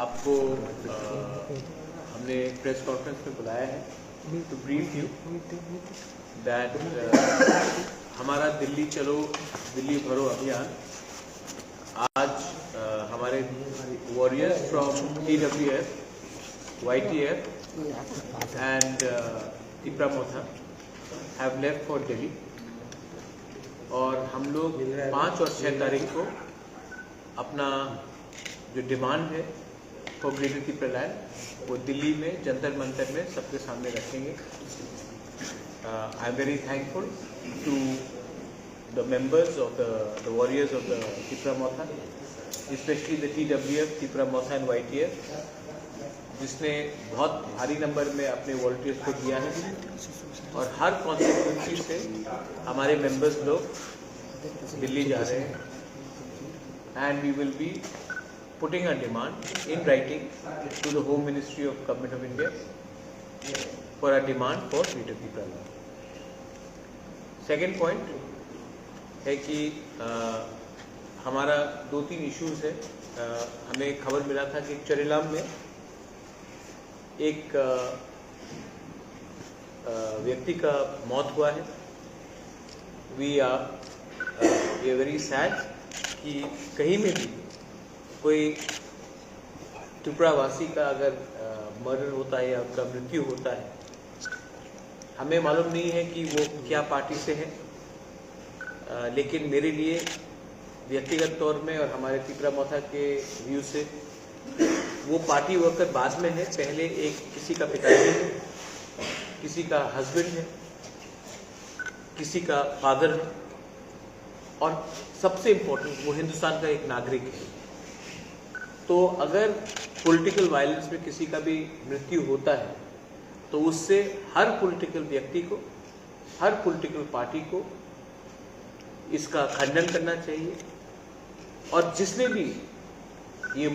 आपको हमने press conference में बुलाया है टू ब्रीफ यू दैट हमारा दिल्ली चलो दिल्ली भरो अभियान आज हमारे warriors from TWF, YTF and Tipra Motha have left for Delhi और हम लोग 5 और 6 तारीख को अपना जो डिमांड है फॉर ग्रेटर तिपरालैंड वो दिल्ली में जंतर मंतर में सबके सामने रखेंगे। I am very thankful to the members of the warriors of the Tipra Motha, specially the TWF, Tipra Motha and YTF, जिसने बहुत भारी नंबर में अपने वॉलंटियर्स को दिया है और हर कॉन्स्टिट्यूंसी से हमारे मेंबर्स लोग दिल्ली जा रहे हैं and we will be putting a demand in writing to the Home Ministry of Government of India for a demand for greater Tipraland. Second point है कि हमारा 2-3 इश्यूज है। हमें खबर मिला था कि चरेलाम में एक व्यक्ति का मौत हुआ है। वी आर वेरी सैड कि कहीं में भी कोई त्रिपुरावासी का अगर मर्डर होता है या उनका मृत्यु होता है, हमें मालूम नहीं है कि वो क्या पार्टी से है, लेकिन मेरे लिए व्यक्तिगत तौर में और हमारे तिपरा मोथा के व्यू से वो पार्टी वर्कर बाद में है। पहले एक किसी का पिताजी है, किसी का हस्बैंड है, किसी का फादर है और सबसे इम्पोर्टेंट वो हिंदुस्तान का एक नागरिक है। तो अगर पॉलिटिकल वायलेंस में किसी का भी मृत्यु होता है तो उससे हर पॉलिटिकल व्यक्ति को, हर पॉलिटिकल पार्टी को इसका खंडन करना चाहिए और जिसने भी ये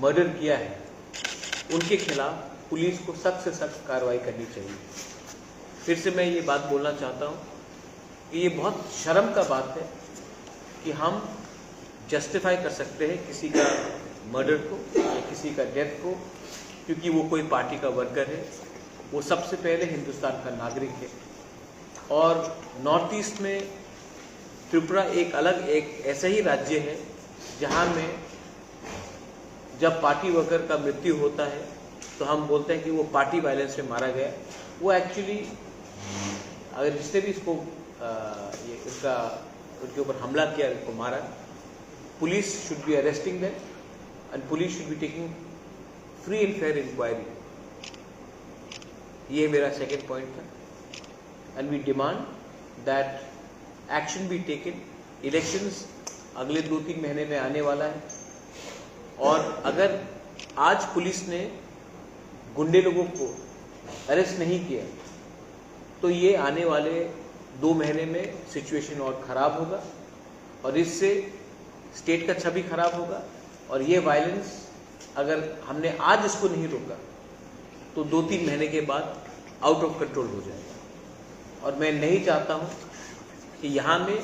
मर्डर किया है उनके खिलाफ पुलिस को सख्त से सख्त कार्रवाई करनी चाहिए। फिर से मैं ये बात बोलना चाहता हूँ कि ये बहुत शर्म का बात है कि हम जस्टिफाई कर सकते हैं किसी का मर्डर को या किसी का डेथ को क्योंकि वो कोई पार्टी का वर्कर है। वो सबसे पहले हिंदुस्तान का नागरिक है और नॉर्थ ईस्ट में त्रिपुरा एक ऐसा ही राज्य है जहाँ में जब पार्टी वर्कर का मृत्यु होता है तो हम बोलते हैं कि वो पार्टी वायलेंस में मारा गया। वो एक्चुअली अगर जिसने भी इसको उनके ऊपर हमला किया, इसको मारा, police should be arresting them and police should be taking free and fair inquiry. ये मेरा second point था and we demand that action be taken. Elections अगले 2-3 महीने में आने वाला है और अगर आज पुलिस ने गुंडे लोगों को अरेस्ट नहीं किया तो ये आने वाले 2 महीने में सिचुएशन और ख़राब होगा और इससे स्टेट का छवि खराब होगा और ये वायलेंस अगर हमने आज इसको नहीं रोका तो 2-3 महीने के बाद आउट ऑफ कंट्रोल हो जाएगा। और मैं नहीं चाहता हूँ कि यहाँ में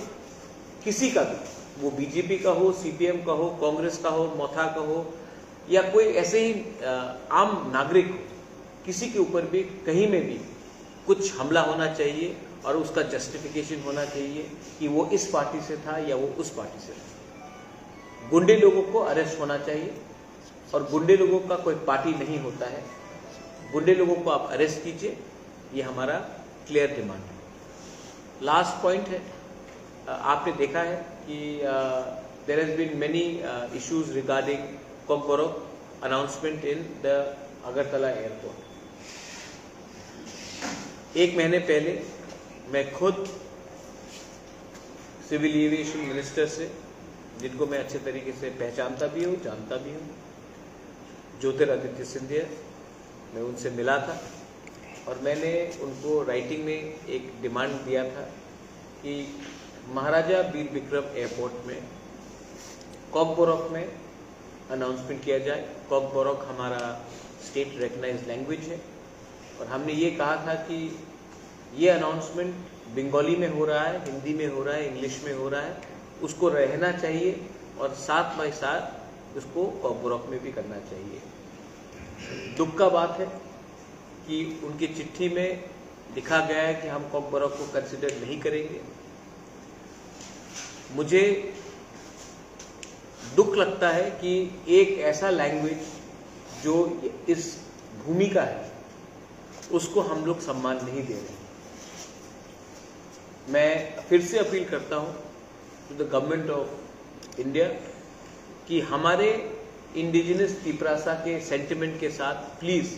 किसी का भी, वो बीजेपी का हो, CPM का हो, कांग्रेस का हो, मोथा का हो या कोई ऐसे ही आम नागरिक हो, किसी के ऊपर भी कहीं में भी कुछ हमला होना चाहिए और उसका जस्टिफिकेशन होना चाहिए कि वो इस पार्टी से था या वो उस पार्टी से था। गुंडे लोगों को अरेस्ट होना चाहिए और गुंडे लोगों का कोई पार्टी नहीं होता है। गुंडे लोगों को आप अरेस्ट कीजिए, ये हमारा क्लियर डिमांड है। लास्ट पॉइंट है, आपने देखा है कि there has been many issues regarding Kokborok announcement in the Agartala airport. 1 महीने पहले मैं खुद सिविल एविएशन मिनिस्टर से, जिनको मैं अच्छे तरीके से पहचानता भी हूँ, जानता भी हूँ, ज्योतिरादित्य सिंधिया, मैं उनसे मिला था और मैंने उनको राइटिंग में एक डिमांड दिया था कि महाराजा वीर विक्रम एयरपोर्ट में कॉकबोरोक में अनाउंसमेंट किया जाए। कॉकबोरोक हमारा स्टेट रिकग्नाइज्ड लैंग्वेज है और हमने ये कहा था कि ये अनाउंसमेंट बंगाली में हो रहा है, हिंदी में हो रहा है, इंग्लिश में हो रहा है, उसको रहना चाहिए और साथ बाय साथ उसको कॉकबोरॉक में भी करना चाहिए। दुख का बात है कि उनकी चिट्ठी में लिखा गया है कि हम कॉकबोरॉक को कंसिडर नहीं करेंगे। मुझे दुख लगता है कि एक ऐसा लैंग्वेज जो इस भूमि का है उसको हम लोग सम्मान नहीं दे रहे। मैं फिर से अपील करता हूं to the government of India कि हमारे इंडिजिनस तिपरासा के सेंटिमेंट के साथ प्लीज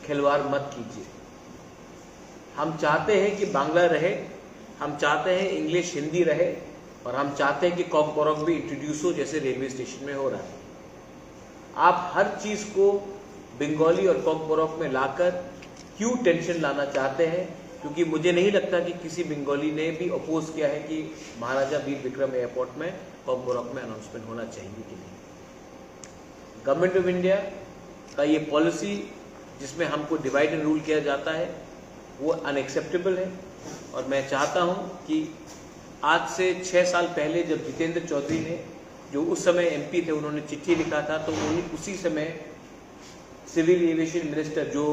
खिलवाड़ मत कीजिए। हम चाहते हैं कि बांग्ला रहे, हम चाहते हैं इंग्लिश हिंदी रहे, और हम चाहते हैं कि कॉकबोरॉक भी इंट्रोड्यूस हो जैसे रेलवे स्टेशन में हो रहा है। आप हर चीज को बंगाली और कॉकबोरॉक में लाकर क्यों टेंशन लाना चाहते हैं? क्योंकि मुझे नहीं लगता कि किसी बंगाली ने भी अपोज किया है कि महाराजा वीर विक्रम एयरपोर्ट में कॉकबोरॉक में अनाउंसमेंट होना चाहिए कि नहीं। गवर्नमेंट ऑफ इंडिया का ये पॉलिसी जिसमें हमको डिवाइड एंड रूल किया जाता है वो अनएक्सेप्टेबल है। और मैं चाहता हूं कि आज से 6 साल पहले जब जितेंद्र चौधरी ने, जो उस समय एमपी थे, उन्होंने चिट्ठी लिखा था, तो उसी समय सिविल एविएशन मिनिस्टर, जो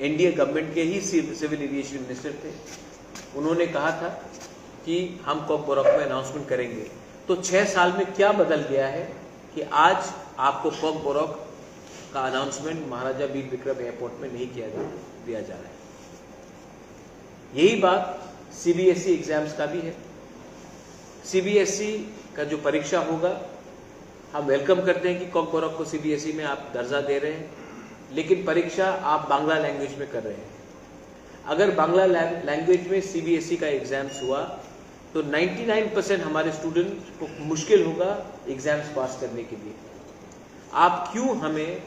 एनडीए गवर्नमेंट के ही सिविल एविएशन मिनिस्टर थे, उन्होंने कहा था कि हम कॉकबोरॉक में अनाउंसमेंट करेंगे। तो 6 साल में क्या बदल गया है कि आज आपको कॉकबोरॉक का अनाउंसमेंट महाराजा वीर विक्रम एयरपोर्ट में नहीं दिया जा रहा है। यही बात सीबीएसई एग्जाम्स का भी है। सीबीएसई का जो परीक्षा होगा, हम वेलकम करते हैं कि कॉकबोरॉक को सीबीएसई में आप दर्जा दे रहे हैं, लेकिन परीक्षा आप बांग्ला लैंग्वेज में कर रहे हैं। अगर बांग्ला लैंग्वेज में सीबीएसई का एग्जाम्स हुआ तो 99% हमारे स्टूडेंट को मुश्किल होगा एग्जाम्स पास करने के लिए। आप क्यों हमें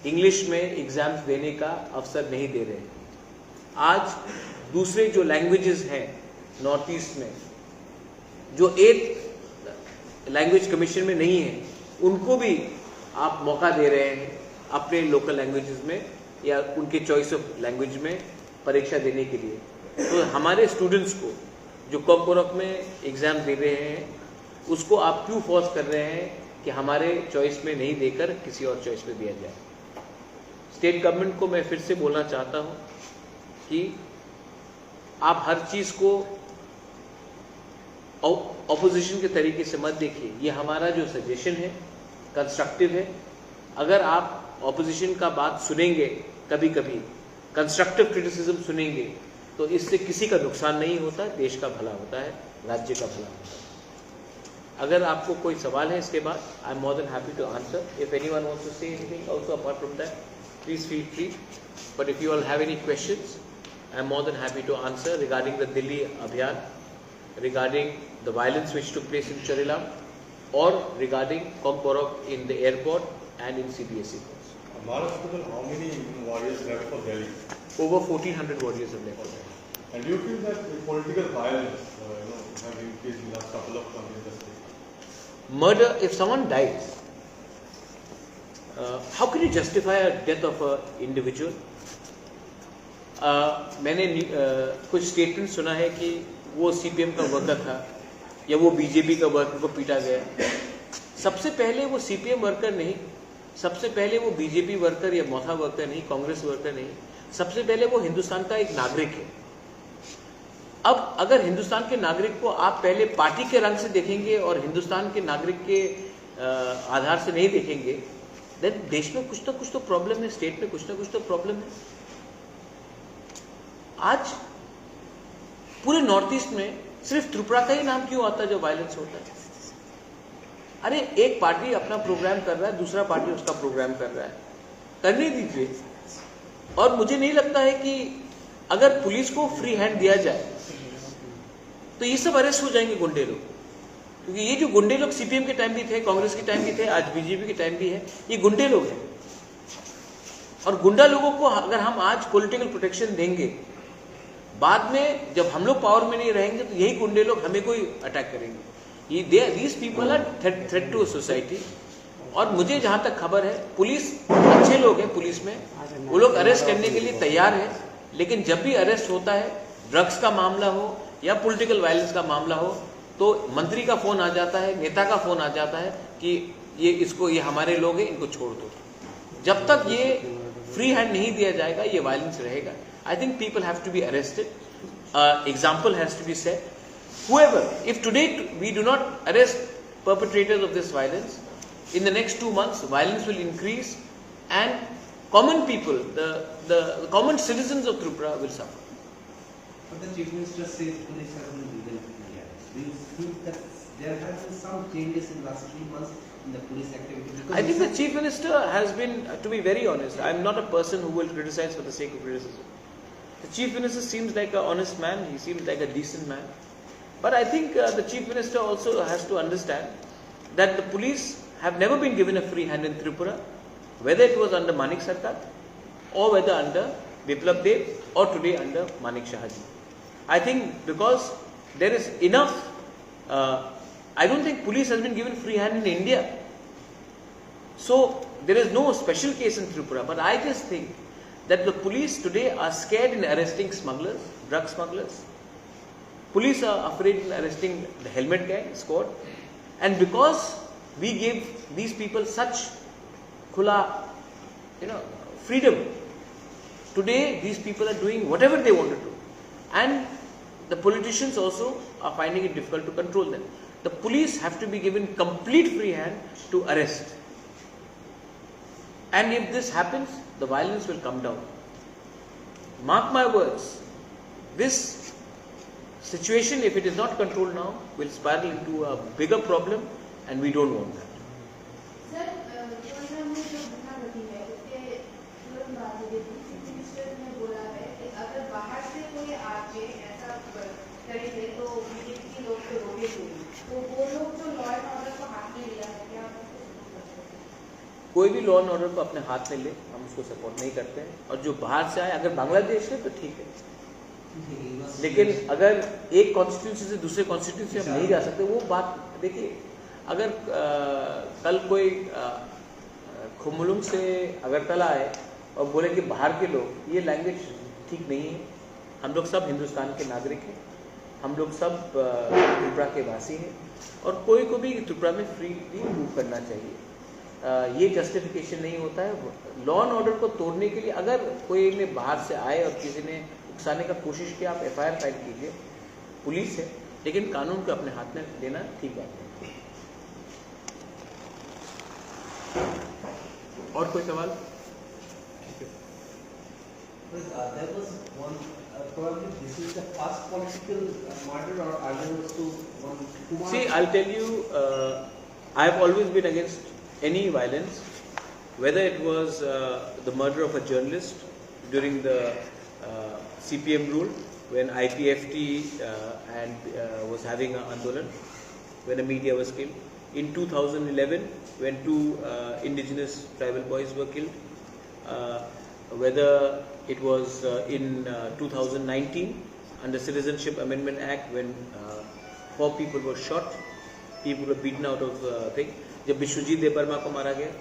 इंग्लिश में एग्जाम्स देने का अवसर नहीं दे रहे? आज दूसरे जो लैंग्वेजेस हैं नॉर्थ ईस्ट में, जो 8th लैंग्वेज कमीशन में नहीं है, उनको भी आप मौका दे रहे हैं अपने लोकल लैंग्वेजेस में या उनके चॉइस ऑफ लैंग्वेज में परीक्षा देने के लिए। तो हमारे स्टूडेंट्स को जो कॉकबोरॉक में एग्जाम दे रहे हैं, उसको आप क्यों फोर्स कर रहे हैं कि हमारे चॉइस में नहीं देकर किसी और चॉइस में दिया जाए? स्टेट गवर्नमेंट को मैं फिर से बोलना चाहता हूं कि आप हर चीज को ऑपोजिशन के तरीके से मत देखिए। ये हमारा जो सजेशन है कंस्ट्रक्टिव है। अगर आप ऑपोजिशन का बात सुनेंगे, कभी कभी कंस्ट्रक्टिव क्रिटिसिज्म सुनेंगे, तो इससे किसी का नुकसान नहीं होता, देश का भला होता है, राज्य का भला होता है। अगर आपको कोई सवाल है इसके बाद, I am more than happy to answer. If anyone wants to say anything also apart from that, please feel free. But if you all have any questions, I am more than happy to answer regarding the Delhi अभियान, regarding the violence which took place in Charilam, or regarding Kocborok in the airport and in CBSE course. Maharashtra, how many warriors left for Delhi? Over 1400 warriors have left for Delhi. And do you feel that political violence have increased in the last couple of months in the state? Murder, if someone dies, how can you justify a death of an individual? मैंने कुछ statement सुना है कि वो CPM का worker था या वो बीजेपी का वर्कर को पीटा गया। सबसे पहले वो सीपीएम वर्कर नहीं, सबसे पहले वो बीजेपी वर्कर या मोथा वर्कर नहीं, कांग्रेस वर्कर नहीं, सबसे पहले वो हिंदुस्तान का एक नागरिक है। अब अगर हिंदुस्तान के नागरिक को आप पहले पार्टी के रंग से देखेंगे और हिंदुस्तान के नागरिक के आधार से नहीं देखेंगे, देन देश में कुछ तो प्रॉब्लम है, स्टेट में कुछ ना कुछ तो प्रॉब्लम है। आज पूरे नॉर्थ ईस्ट में सिर्फ त्रिपुरा का ही नाम क्यों आता है जो वायलेंस होता है? अरे एक पार्टी अपना प्रोग्राम कर रहा है, दूसरा पार्टी उसका प्रोग्राम कर रहा है, करने दीजिए। और मुझे नहीं लगता है कि अगर पुलिस को फ्री हैंड दिया जाए तो ये सब अरेस्ट हो जाएंगे गुंडे लोग, क्योंकि ये जो गुंडे लोग सीपीएम के टाइम भी थे, कांग्रेस के टाइम भी थे, आज बीजेपी के टाइम भी है, ये गुंडे लोग हैं। और गुंडा लोगों को अगर हम आज पॉलिटिकल प्रोटेक्शन देंगे, बाद में जब हम लोग पावर में नहीं रहेंगे तो यही गुंडे लोग हमें कोई अटैक करेंगे। These people are threat to society. और मुझे जहां तक खबर है, पुलिस अच्छे लोग हैं, पुलिस में वो लोग अरेस्ट करने के लिए तैयार है, लेकिन जब भी अरेस्ट होता है, ड्रग्स का मामला हो या पॉलिटिकल वायलेंस का मामला हो, तो मंत्री का फोन आ जाता है, नेता का फोन आ जाता है कि ये हमारे लोग हैं, इनको छोड़ दो। जब तक ये फ्री हैंड नहीं दिया जाएगा, ये वायलेंस रहेगा। I think people have to be arrested, example has to be set. Whoever, if today we do not arrest perpetrators of this violence, in the next 2 months violence will increase and common people, the common citizens of Tripura will suffer. But the Chief Minister says police have been legal in India. Do you think that there have been some changes in the last 3 months in the police activity? Because I think the Chief Minister has been, to be very honest, I am not a person who will criticize for the sake of criticism. The Chief Minister seems like an honest man, he seems like a decent man. But I think the Chief Minister also has to understand that the police have never been given a free hand in Tripura, whether it was under Manik Sarkar or whether under Biplab Dev or today under Manik Shahaji. I think because there is enough, I don't think police has been given free hand in India. So there is no special case in Tripura, but I just think that the police today are scared in arresting smugglers, drug smugglers. Police are afraid in arresting the helmet gang squad. And because we gave these people such khula, freedom, today these people are doing whatever they want to do. And the politicians also are finding it difficult to control them. The police have to be given complete free hand to arrest. And if this happens, the violence will come down. Mark my words, this situation, if it is not controlled now, will spiral into a bigger problem, and we don't want that. Sir, programme में जो घटना घटी है उसके तुरंत बाद chief minister ने बोला है कि अगर बाहर से कोई आके ऐसा करेंगे तो बीजेपी के लोग तो रोकेंगे, तो वो लोग जो लॉ एंड ऑर्डर को हाथ में लिया है, क्या आप उसको सपोर्ट करते हैं? कोई भी लॉ एंड ऑर्डर को अपने हाथ में ले, हम उसको सपोर्ट नहीं करते हैं। और जो बाहर से आए, अगर बांग्लादेश है तो ठीक है, लेकिन अगर एक कॉन्स्टिट्यूंसी से दूसरे कॉन्स्टिट्यूंसी हम नहीं जा सकते, वो बात देखिए। अगर कल कोई खुमुलुंग से अगरतला आए और बोले कि बाहर के लोग, ये लैंग्वेज ठीक नहीं है। हम लोग सब हिंदुस्तान के नागरिक हैं, हम लोग सब त्रिपुरा के वासी हैं, और कोई को भी त्रिपुरा में फ्रीली मूव करना चाहिए। ये जस्टिफिकेशन नहीं होता है। लॉ एंड ऑर्डर को तोड़ने के लिए अगर कोई ने बाहर से आए और किसी ने उकसाने का कोशिश किया, आप FIR फाइल कीजिए, पुलिस है, लेकिन कानून को अपने हाथ में लेना ठीक बात है। और कोई सवाल? There was one, probably this is the first political murder, or other was to one Kumar. See, I'll tell you, I have always been against any violence, whether it was the murder of a journalist during the CPM rule, when IPFT was having an andolan, when a media was killed. In 2011, when 2 indigenous tribal boys were killed, whether it was in 2019 under Citizenship Amendment Act, when 4 people were shot, people were beaten out of thing. जब बिश्वजीत देव वर्मा को मारा गया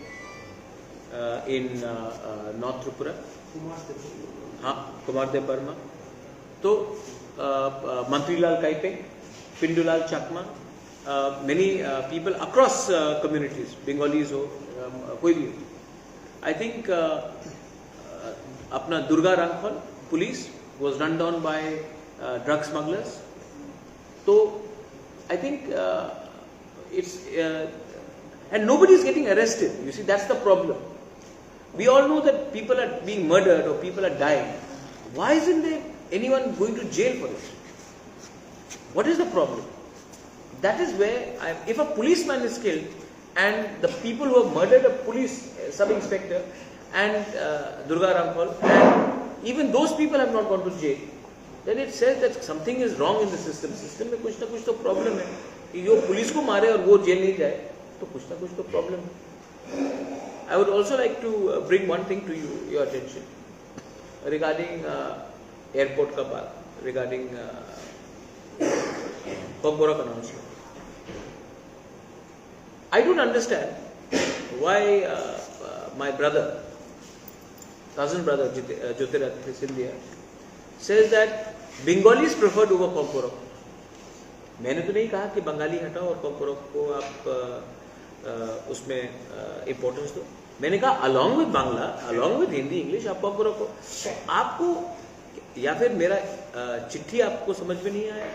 in North Tripura, हाँ, कुमार देव वर्मा, तो मंत्रीलाल काइपे, पिंडूलाल चकमा, many people across communities, Bengalis हो, कोई भी हो, I think अपना दुर्गा रामफल police was run down by drug smugglers. So I think it's and nobody is getting arrested. You see, that's the problem. We all know that people are being murdered or people are dying. Why isn't there anyone going to jail for it? What is the problem? That is where, if a policeman is killed and the people who have murdered a police sub-inspector and Durga Ramphal, and even those people have not gone to jail, then it says that something is wrong in the system. System में कुछ ना कुछ तो problem है कि जो police को मारे और वो जेल नहीं जाए, तो कुछ ना कुछ तो problem है. I would also like to bring one thing to your attention regarding airport का बात, regarding Kokborok announcement. I don't understand why my brother, cousin brother Jyotiraditya Scindia says that Bengalis preferred over Kokborok. मैंने तो नहीं कहा कि बंगाली हटाओ और Kokborok को आप उसमें इम्पोर्टेंस दो। मैंने कहा along with Bangla, along with Hindi, English आप पॉप रखो। आपको या फिर मेरा चिट्ठी आपको समझ में नहीं आया,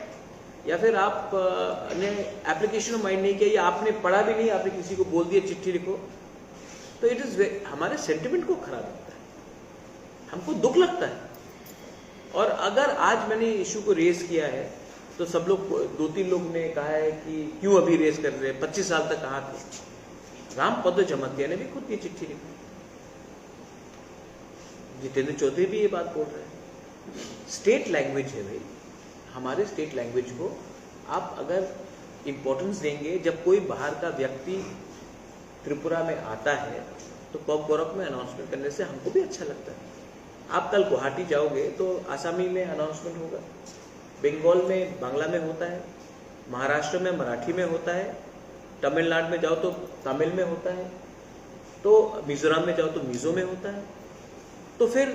या फिर आप ने एप्लीकेशन माइंड नहीं किया, या आपने पढ़ा भी नहीं, आपने किसी को बोल दिया चिट्ठी लिखो, तो इट इज हमारे सेंटिमेंट को खराब करता है, हमको दुख लगता है। और अगर आज मैंने इशू को रेज किया है तो सब लोग, 2-3 लोग ने कहा है कि क्यों अभी रेज कर रहे हैं, 25 साल तक कहाँ थे। रामपद जमतिया ने भी खुद ये चिट्ठी लिखी, जितेंद्र चौधरी भी ये बात बोल रहे हैं। स्टेट लैंग्वेज है भाई, हमारे स्टेट लैंग्वेज को आप अगर इम्पोर्टेंस देंगे, जब कोई बाहर का व्यक्ति त्रिपुरा में आता है तो पॉप गोरख में अनाउंसमेंट करने से हमको भी अच्छा लगता है। आप कल गुवाहाटी जाओगे तो आसामी में अनाउंसमेंट होगा, बंगाल में बांग्ला में होता है, महाराष्ट्र में मराठी में होता है, तमिलनाडु में जाओ तो तमिल में होता है, तो मिजोरम में जाओ तो मिजो में होता है। तो फिर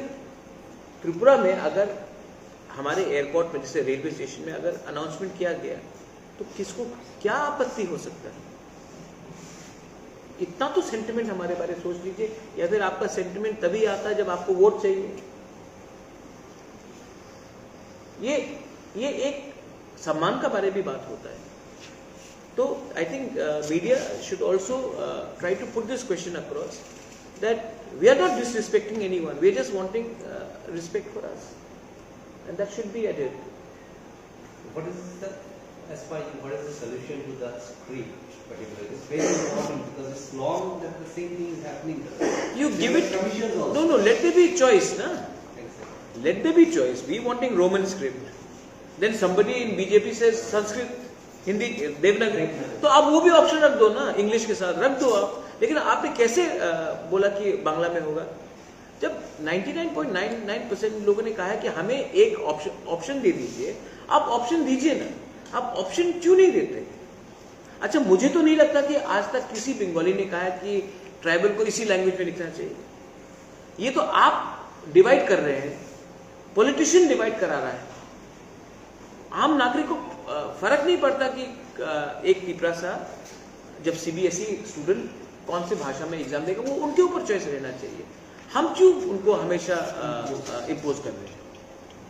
त्रिपुरा में अगर हमारे एयरपोर्ट में, जैसे रेलवे स्टेशन में अगर अनाउंसमेंट किया गया तो किसको क्या आपत्ति हो सकता है? इतना तो सेंटिमेंट हमारे बारे में सोच लीजिए। या फिर आपका सेंटिमेंट तभी आता है जब आपको वोट चाहिए। ये एक सम्मान का बारे भी बात होता है। तो I think media should also try to put this question across that we are not disrespecting anyone, we are just wanting respect for us, and that should be added. What is the, as per you, what is the solution to that script particularly? It's very important because it's long that the same thing is happening. You give it, Commissions also. no, let there be choice, na? Exactly. Let there be choice. We wanting Roman script. Then somebody in BJP says Sanskrit, Hindi, Devanagari. तो आप वो भी option रख दो ना, English के साथ रख दो आप। लेकिन आपने कैसे बोला कि बांग्ला में होगा, जब 99.99% लोगों ने कहा है कि हमें एक ऑप्शन दे दीजिए। आप ऑप्शन दीजिए ना, आप ऑप्शन क्यों नहीं देते? अच्छा, मुझे तो नहीं लगता कि आज तक किसी बंगाली ने कहा है कि ट्राइबल को इसी लैंग्वेज में लिखना चाहिए। ये तो आप डिवाइड कर रहे हैं, पॉलिटिशियन डिवाइड करा रहा है। आम नागरिक को फर्क नहीं पड़ता कि एक पिपरासा जब सीबीएसई स्टूडेंट कौन से भाषा में एग्जाम देगा, वो उनके ऊपर चॉइस रहना चाहिए। हम क्यों उनको हमेशा इम्पोज कर रहे हैं?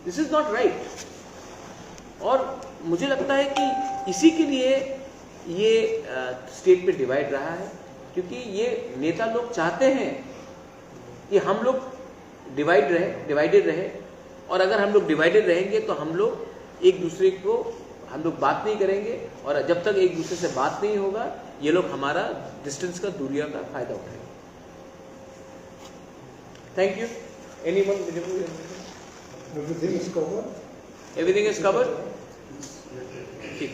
This is not right. और मुझे लगता है कि इसी के लिए ये स्टेट पे डिवाइड रहा है, क्योंकि ये नेता लोग चाहते हैं कि हम लोग डिवाइडेड रहे। और अगर हम लोग डिवाइडेड रहेंगे तो हम लोग एक दूसरे को बात नहीं करेंगे, और जब तक एक दूसरे से बात नहीं होगा ये लोग हमारा डिस्टेंस का, दूरिया का फायदा उठाएंगे। Thank you. Anyone? Everything is covered. Everything is covered? ठीक।